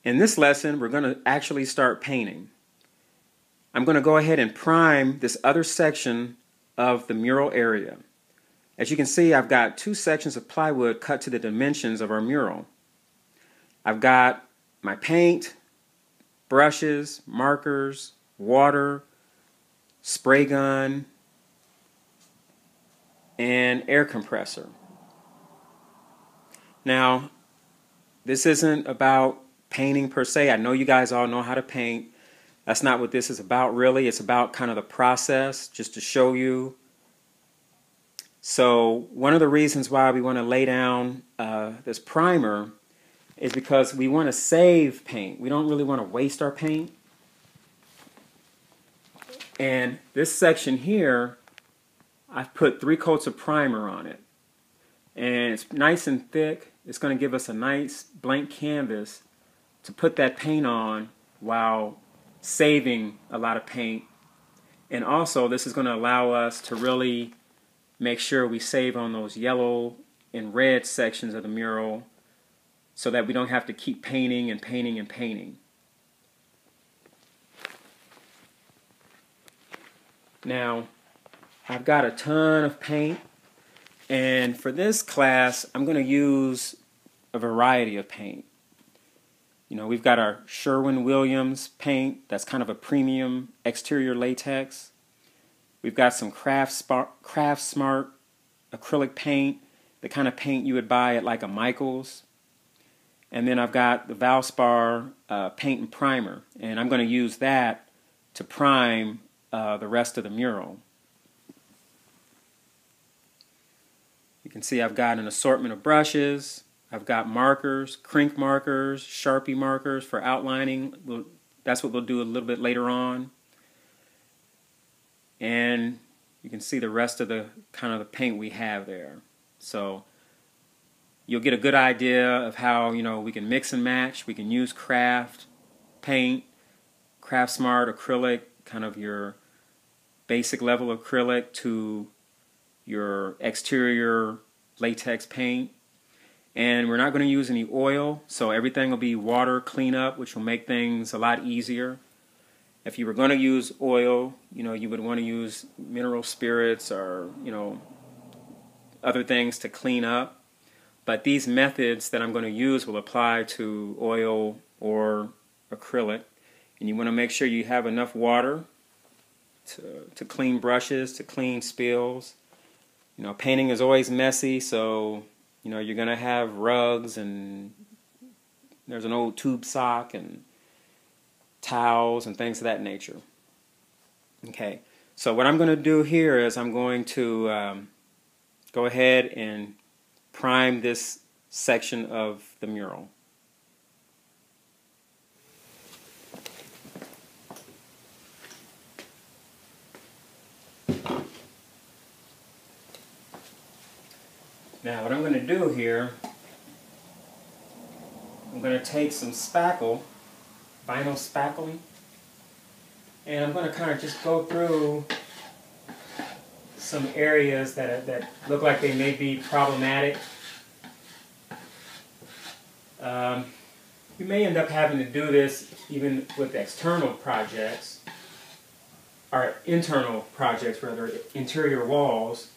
In this lesson, we're going to actually start painting. I'm going to go ahead and prime this other section of the mural area. As you can see, I've got 2 sections of plywood cut to the dimensions of our mural. I've got my paint, brushes, markers, water, spray gun, and air compressor. Now, this isn't about painting per se. I know you guys all know how to paint. That's not what this is about really. It's about kind of the process, just to show you. So one of the reasons why we want to lay down this primer is because we want to save paint. We don't really want to waste our paint. And this section here, I've put 3 coats of primer on it. And it's nice and thick. It's going to give us a nice blank canvas to put that paint on while saving a lot of paint. And also, this is going to allow us to really make sure we save on those yellow and red sections of the mural so that we don't have to keep painting and painting and painting. Now, I've got a ton of paint, and for this class, I'm going to use a variety of paint. You know, we've got our Sherwin-Williams paint. That's kind of a premium exterior latex. We've got some Craft Smart acrylic paint, the kind of paint you would buy at like a Michael's. And then I've got the Valspar paint and primer, and I'm going to use that to prime the rest of the mural. You can see I've got an assortment of brushes. I've got markers, Crink markers, Sharpie markers for outlining. That's what we'll do a little bit later on. And you can see the rest of the kind of the paint we have there. So you'll get a good idea of how, you know, we can mix and match. We can use craft paint, Craft Smart acrylic, kind of your basic level acrylic, to your exterior latex paint. And we're not going to use any oil, so everything will be water cleanup, which will make things a lot easier. If you were going to use oil, you know, you would want to use mineral spirits or, you know, other things to clean up. But these methods that I'm going to use will apply to oil or acrylic. And you want to make sure you have enough water to clean brushes, to clean spills. You know, painting is always messy, so you know, you're going to have rugs, and there's an old tube sock and towels and things of that nature. Okay, so what I'm going to do here is I'm going to go ahead and prime this section of the mural. Now what I'm going to do here, I'm going to take some spackle, vinyl spackling, and I'm going to kind of just go through some areas that look like they may be problematic. You may end up having to do this even with external projects, or internal projects rather, interior walls.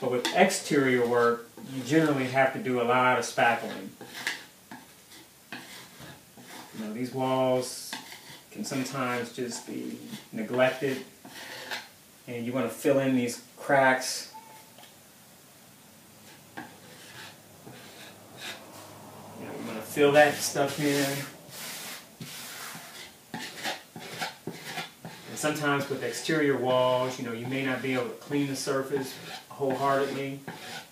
But with exterior work, you generally have to do a lot of spackling. You know, these walls can sometimes just be neglected, and you want to fill in these cracks. You know, you want to fill that stuff in. And sometimes with exterior walls, you know, you may not be able to clean the surface wholeheartedly,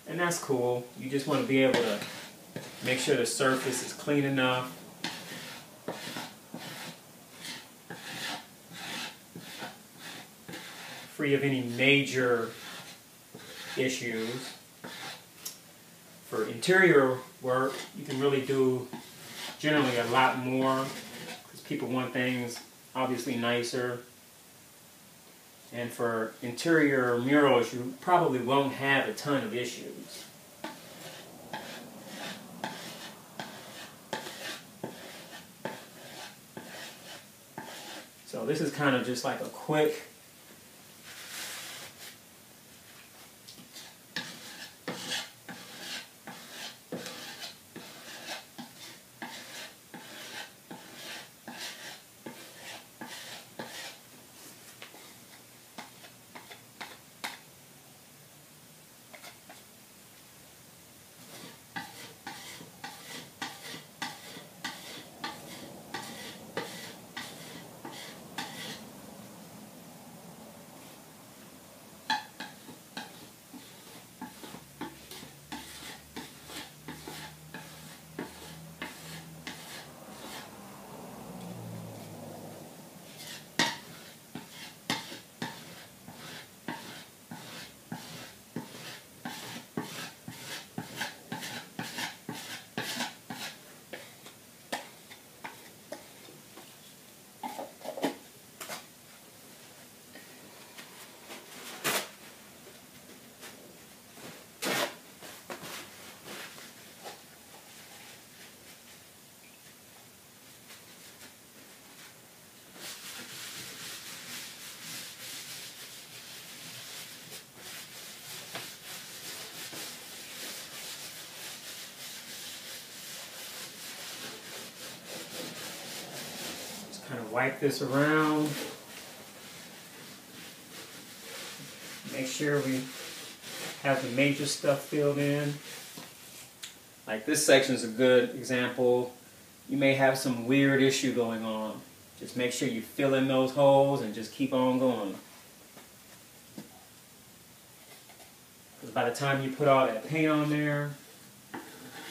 and that's cool. You just want to be able to make sure the surface is clean enough. Free of any major issues. For interior work, you can really do generally a lot more because people want things obviously nicer. And for interior murals, you probably won't have a ton of issues. this is kind of just like a quick kind of wipe this around. Make sure we have the major stuff filled in. Like this section is a good example. You may have some weird issue going on. Just make sure you fill in those holes and just keep on going. Because by the time you put all that paint on there,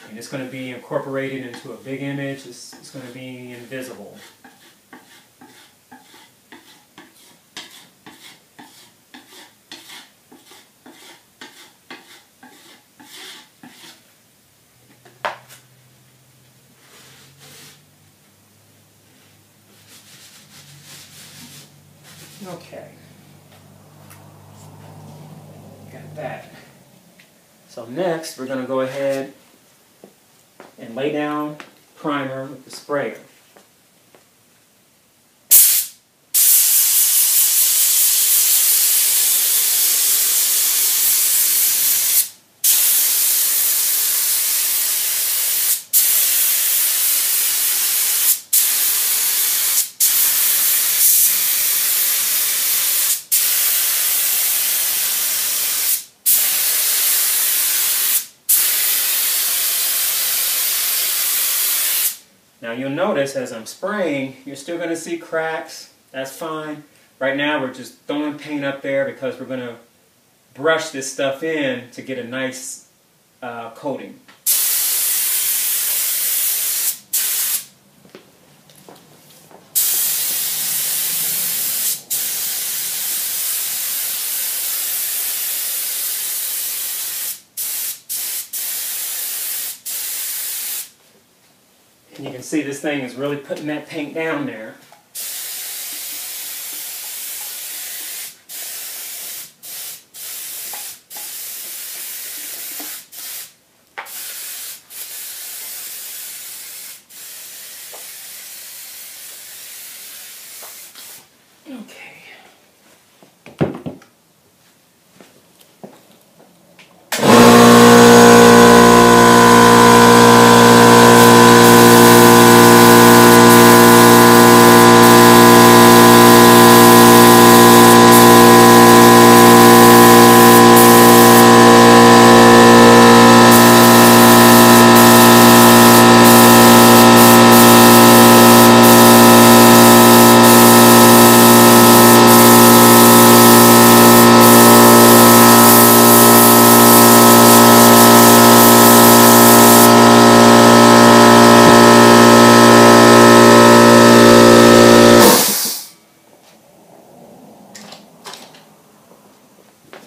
and it's going to be incorporated into a big image, it's going to be invisible. Okay, got that. So next we're going to go ahead and lay down primer with the sprayer. Now you'll notice as I'm spraying, you're still going to see cracks. That's fine. Right now we're just throwing paint up there because we're going to brush this stuff in to get a nice coating. And you can see this thing is really putting that paint down there. Okay.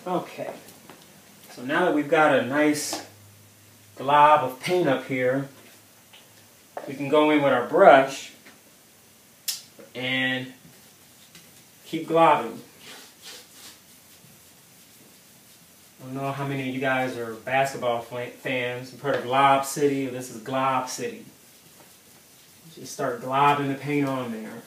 Okay, so now that we've got a nice glob of paint up here, we can go in with our brush and keep globbing. I don't know how many of you guys are basketball fans. You've heard of Lob City, or this is Glob City. Just start globbing the paint on there.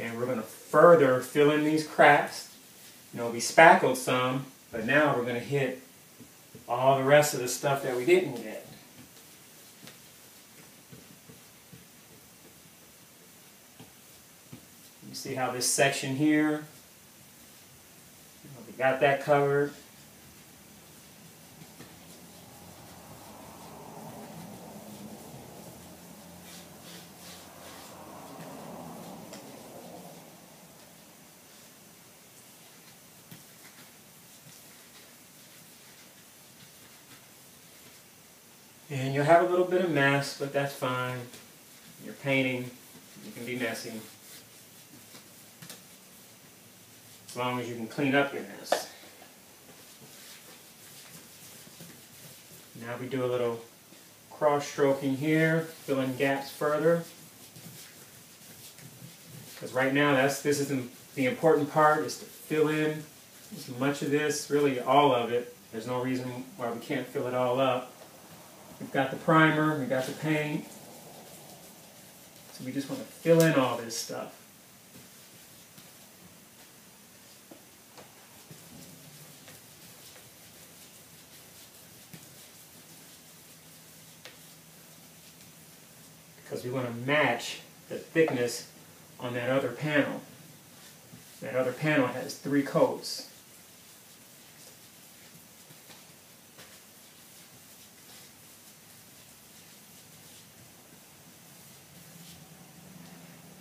And we're going to further fill in these cracks. You know, we spackled some, but now we're going to hit all the rest of the stuff that we didn't get. You see how this section here, we got that covered. And you'll have a little bit of mess, but that's fine. You're painting, you can be messy. As long as you can clean up your mess. Now we do a little cross stroking here, fill in gaps further. Because right now this is the important part, is to fill in as much of this, really all of it. There's no reason why we can't fill it all up. We've got the primer, we've got the paint. So we just want to fill in all this stuff. Because we want to match the thickness on that other panel. That other panel has 3 coats.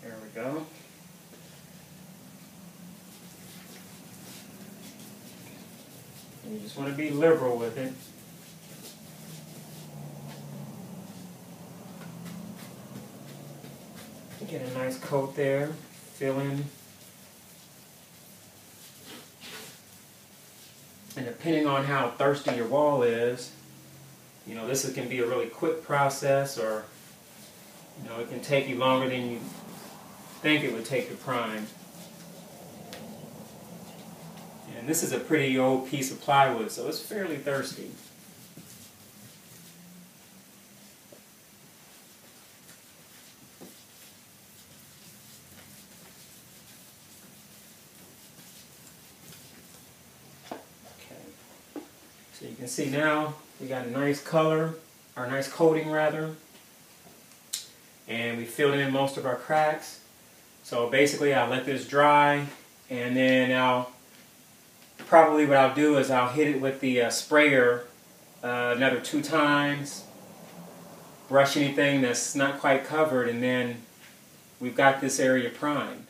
There we go. And you just want to be liberal with it. Get a nice coat there, fill in. And depending on how thirsty your wall is, you know, this can be a really quick process, or, you know, it can take you longer than you think it would take to prime. And this is a pretty old piece of plywood, so it's fairly thirsty. So you can see now we got a nice color, or a nice coating rather, and we filled in most of our cracks. So basically I'll let this dry, and then probably what I'll do is I'll hit it with the sprayer another 2 times, brush anything that's not quite covered, and then we've got this area primed.